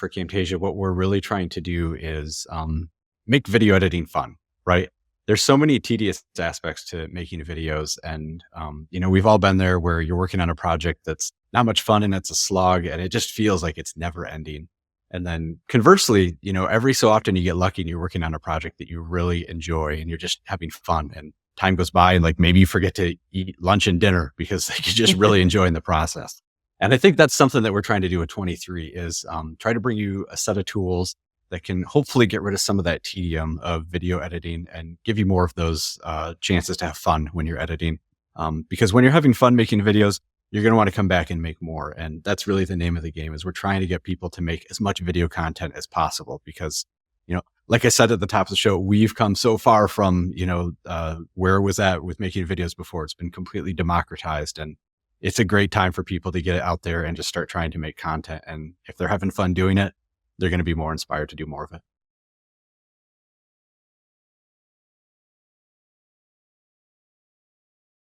for Camtasia, what we're really trying to do is make video editing fun, right? There's so many tedious aspects to making videos. And, we've all been there where you're working on a project that's not much fun and it's a slog and it just feels like it's never ending. And then conversely, every so often you get lucky and you're working on a project that you really enjoy and you're just having fun and time goes by and like maybe you forget to eat lunch and dinner because like, you're just really enjoying the process. And I think that's something that we're trying to do with 23 is try to bring you a set of tools that can hopefully get rid of some of that tedium of video editing and give you more of those chances to have fun when you're editing. Because when you're having fun making videos, you're going to want to come back and make more. And that's really the name of the game is we're trying to get people to make as much video content as possible because, like I said at the top of the show, we've come so far from, where it was at with making videos before. It's been completely democratized and it's a great time for people to get it out there and just start trying to make content. And if they're having fun doing it, they're going to be more inspired to do more of it.